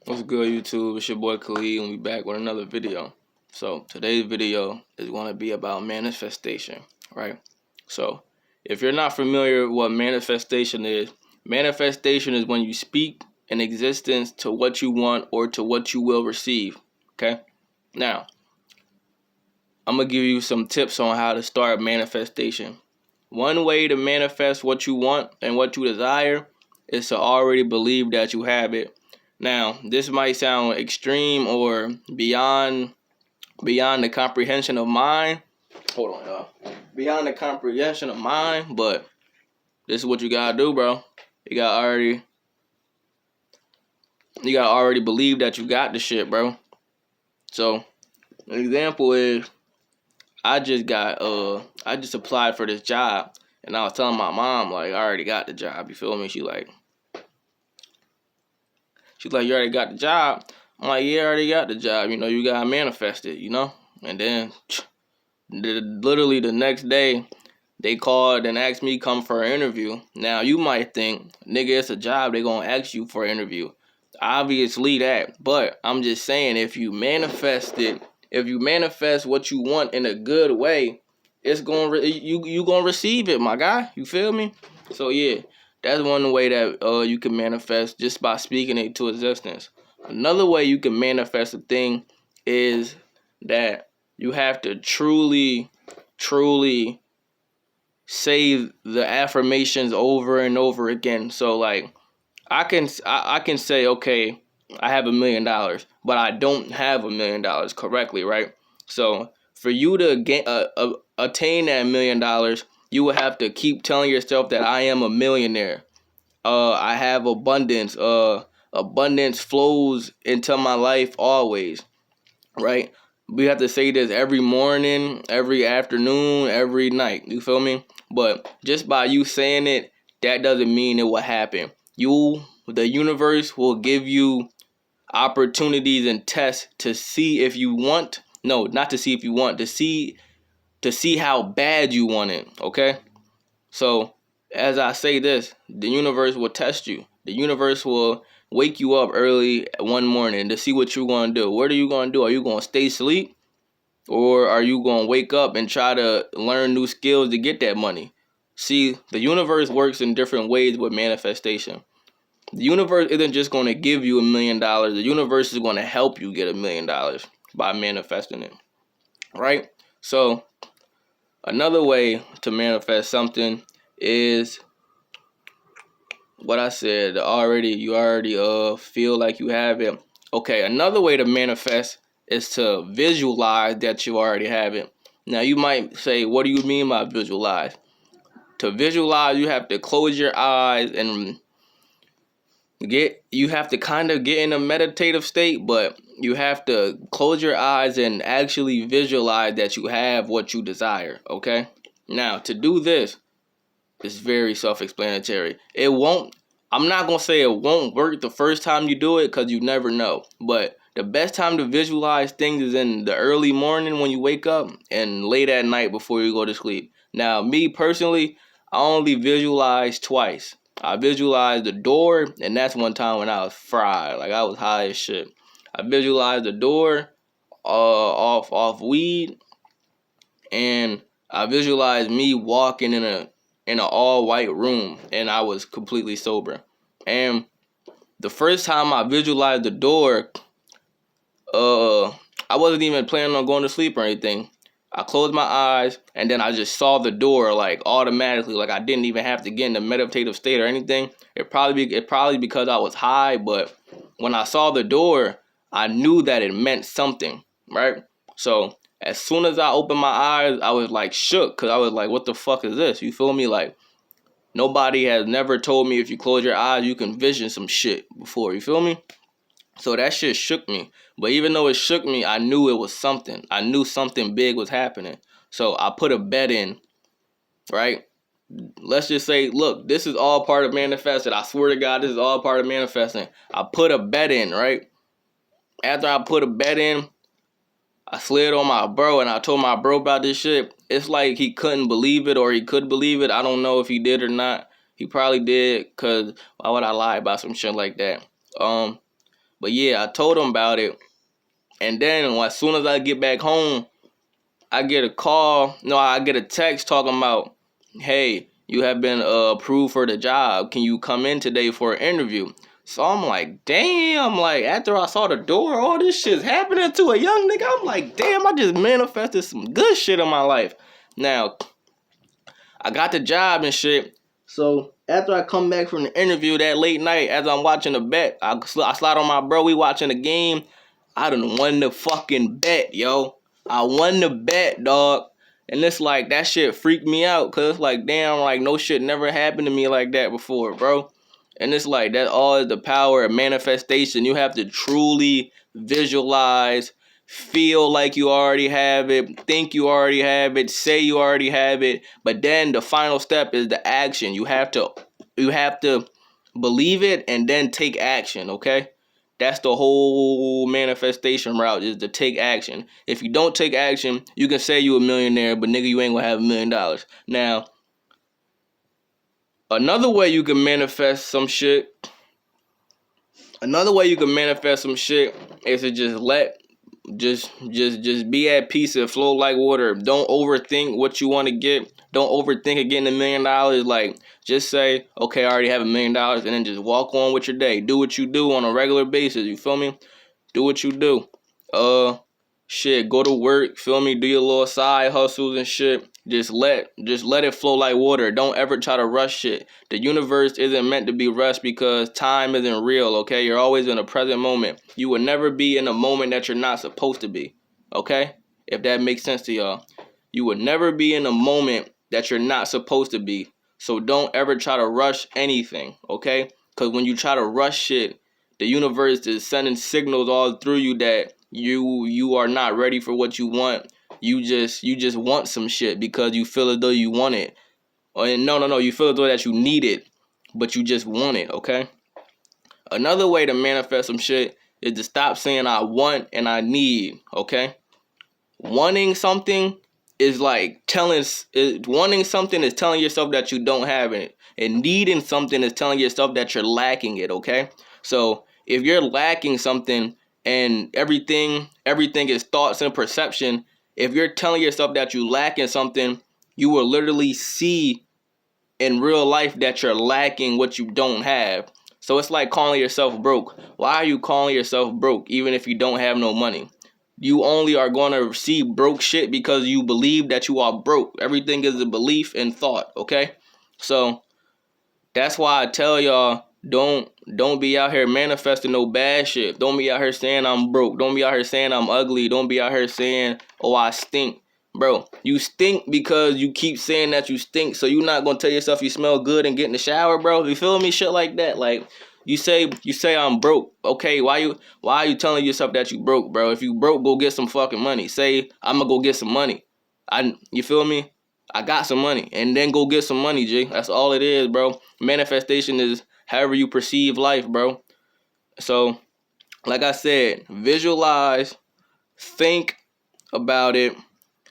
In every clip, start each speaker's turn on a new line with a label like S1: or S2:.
S1: What's good, YouTube? It's your boy Khalid, and we back with another video. So today's video is going to be about manifestation, right? So if you're not familiar with what manifestation is when you speak an existence to what you want or to what you will receive. Okay. Now I'm gonna give you some tips on how to start manifestation. One way to manifest what you want and what you desire is to already believe that you have it. Now, this might sound extreme or beyond the comprehension of mine. Hold on, y'all. Beyond the comprehension of mine, but this is what you gotta do, bro. You gotta already believe that you got the shit, bro. So, an example is I just applied for this job, and I was telling my mom, like, I already got the job, you feel me? She's like, you already got the job? I'm like, yeah, I already got the job. You know, you gotta manifest it, you know? And then, literally the next day, they called and asked me to come for an interview. Now, you might think, nigga, it's a job, they gonna ask you for an interview. Obviously that, but I'm just saying, if you manifest what you want in a good way, it's you gonna receive it, my guy. You feel me? So yeah, that's one way that you can manifest, just by speaking it to existence. Another way you can manifest a thing is that you have to truly say the affirmations over and over again. So like, I can say, okay, I have $1 million, but I don't have $1 million correctly, right? So for you to attain that $1 million, you will have to keep telling yourself that I am a millionaire. I have abundance. Abundance flows into my life always, right? We have to say this every morning, every afternoon, every night. You feel me? But just by you saying it, that doesn't mean it will happen. The universe will give you opportunities and tests to see if you want. No, not to see if you want, to see how bad you want it. Okay? So as I say this, the universe will test you. The universe will wake you up early one morning to see what you're gonna do. What are you gonna do? Are you gonna stay asleep? Or are you gonna wake up and try to learn new skills to get that money? See, the universe works in different ways with manifestation. The universe isn't just going to give you $1 million. The universe is going to help you get $1 million by manifesting it, right? So another way to manifest something is what I said. You already feel like you have it. Okay, another way to manifest is to visualize that you already have it. Now you might say, what do you mean by visualize? To visualize, you have to close your eyes and you have to kind of get in a meditative state, but you have to close your eyes and actually visualize that you have what you desire. Okay, now to do this, it's very self-explanatory. I'm not gonna say it won't work the first time you do it, because you never know, but the best time to visualize things is in the early morning when you wake up and late at night before you go to sleep. Now me personally, I only visualize twice. I visualized the door, and that's one time when I was fried. Like, I was high as shit. I visualized the door off weed, and I visualized me walking in an all white room, and I was completely sober. And the first time I visualized the door, I wasn't even planning on going to sleep or anything. I closed my eyes, and then I just saw the door, like, automatically. Like, I didn't even have to get in a meditative state or anything. It probably because I was high, but when I saw the door, I knew that it meant something, right? So as soon as I opened my eyes, I was like shook, because I was like, what the fuck is this? You feel me? Like, nobody has never told me if you close your eyes, you can vision some shit before. You feel me? So that shit shook me. But even though it shook me, I knew it was something. I knew something big was happening. So I put a bet in, right? Let's just say, look, this is all part of manifesting. I swear to God, this is all part of manifesting. I put a bet in, right? After I put a bet in, I slid on my bro, and I told my bro about this shit. It's like he couldn't believe it, or he could believe it. I don't know if he did or not. He probably did, because why would I lie about some shit like that? But yeah, I told him about it. And then as soon as I get back home, I get a call. No, I get a text talking about, hey, you have been approved for the job. Can you come in today for an interview? So I'm like, damn, like after I saw the door, all this shit's happening to a young nigga. I'm like, damn, I just manifested some good shit in my life. Now, I got the job and shit. So after I come back from the interview that late night, as I'm watching the bet, I slide on my bro, we watching the game. I done won the fucking bet, yo. I won the bet, dog. And it's like, that shit freaked me out. Cause it's like, damn, like no shit never happened to me like that before, bro. And it's like, that all is the power of manifestation. You have to truly visualize, feel like you already have it, think you already have it, say you already have it. But then the final step is the action. You have to believe it and then take action, okay? That's the whole manifestation route, is to take action. If you don't take action, you can say you a millionaire, but nigga, you ain't gonna have $1 million. Now, another way you can manifest some shit is to just be at peace and flow like water. Don't overthink what you want to get. Don't overthink it getting $1 million. Like, just say, okay, I already have $1 million, and then just walk on with your day. Do what you do on a regular basis. You feel me? Do what you do. Shit, go to work. Feel me? Do your little side hustles and shit. Just let it flow like water. Don't ever try to rush shit. The universe isn't meant to be rushed because time isn't real, okay? You're always in the present moment. You will never be in a moment that you're not supposed to be, okay? If that makes sense to y'all. You will never be in a moment that you're not supposed to be. So don't ever try to rush anything, okay? Because when you try to rush shit, the universe is sending signals all through you that you are not ready for what you want. You just want some shit because you feel as though you want it. Or no, you feel as though that you need it, but you just want it, okay? Another way to manifest some shit is to stop saying I want and I need, okay? Wanting something is like wanting something is telling yourself that you don't have it. And needing something is telling yourself that you're lacking it, okay? So if you're lacking something and everything is thoughts and perception, if you're telling yourself that you lacking something, you will literally see in real life that you're lacking what you don't have. So it's like calling yourself broke. Why are you calling yourself broke even if you don't have no money? You only are going to see broke shit because you believe that you are broke. Everything is a belief and thought, okay? So that's why I tell y'all, don't be out here manifesting no bad shit. Don't be out here saying I'm broke. Don't be out here saying I'm ugly. Don't be out here saying, oh, I stink. Bro, you stink because you keep saying that you stink. So you're not going to tell yourself you smell good and get in the shower, bro? You feel me? Shit like that. Like, you say I'm broke. Okay, why are you telling yourself that you broke, bro? If you broke, go get some fucking money. Say, I'm going to go get some money. You feel me? I got some money, and then go get some money, G. That's all it is, bro. Manifestation is however you perceive life, bro. So, like I said, visualize, think about it,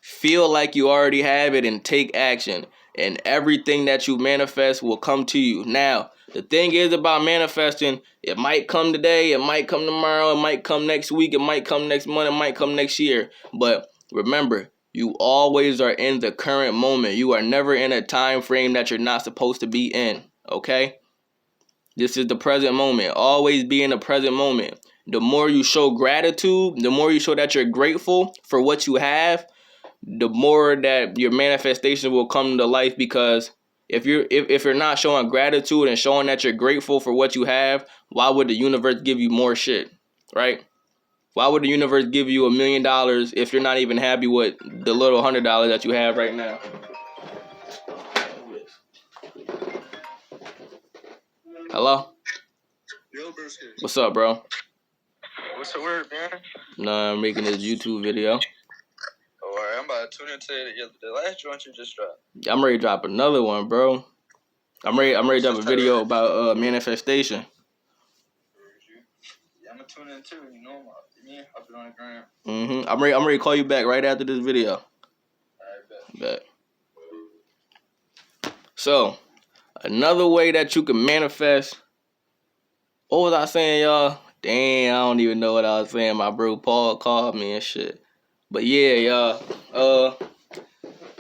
S1: feel like you already have it, and take action. And everything that you manifest will come to you. Now, the thing is about manifesting, it might come today, it might come tomorrow, it might come next week, it might come next month, it might come next year. But remember, you always are in the current moment. You are never in a time frame that you're not supposed to be in, okay? This is the present moment. Always be in the present moment. The more you show gratitude, the more you show that you're grateful for what you have, the more that your manifestation will come to life. Because if you're not showing gratitude and showing that you're grateful for what you have, why would the universe give you more shit, right? Why would the universe give you $1 million if you're not even happy with the little $100 that you have right now? Hello?
S2: Yo, Brisket.
S1: What's up, bro?
S2: What's the word, man?
S1: Nah, I'm making this YouTube video.
S2: Oh, alright, I'm about to tune into the last joint you just dropped.
S1: I'm ready to drop another one, bro. I'm ready to drop a video about manifestation.
S2: Yeah, I'm gonna tune in too. You know, I'll be on the gram.
S1: I'm ready to call you back right after this video.
S2: Alright,
S1: Bet. So, another way that you can manifest. What was I saying, y'all? Damn, I don't even know what I was saying. My bro Paul called me and shit. But yeah, y'all. Oh,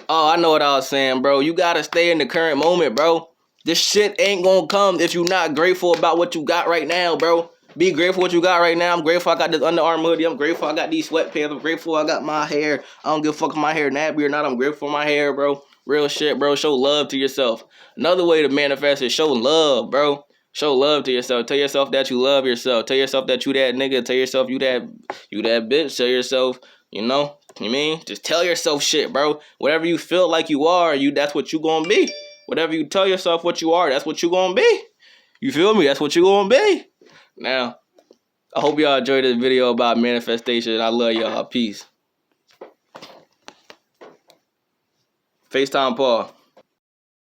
S1: I know what I was saying, bro. You gotta stay in the current moment, bro. This shit ain't gonna come if you not grateful about what you got right now, bro. Be grateful what you got right now. I'm grateful I got this Under Armour hoodie. I'm grateful I got these sweatpants. I'm grateful I got my hair. I don't give a fuck if my hair nappy or not. I'm grateful for my hair, bro. Real shit, bro. Show love to yourself. Another way to manifest is show love, bro. Show love to yourself. Tell yourself that you love yourself. Tell yourself that you that nigga. Tell yourself you that bitch. Tell yourself, you know, you mean? Just tell yourself shit, bro. Whatever you feel like you are, that's what you gonna be. Whatever you tell yourself what you are, that's what you gonna be. You feel me? That's what you gonna be. Now, I hope y'all enjoyed this video about manifestation. I love y'all. Peace. FaceTime Paul.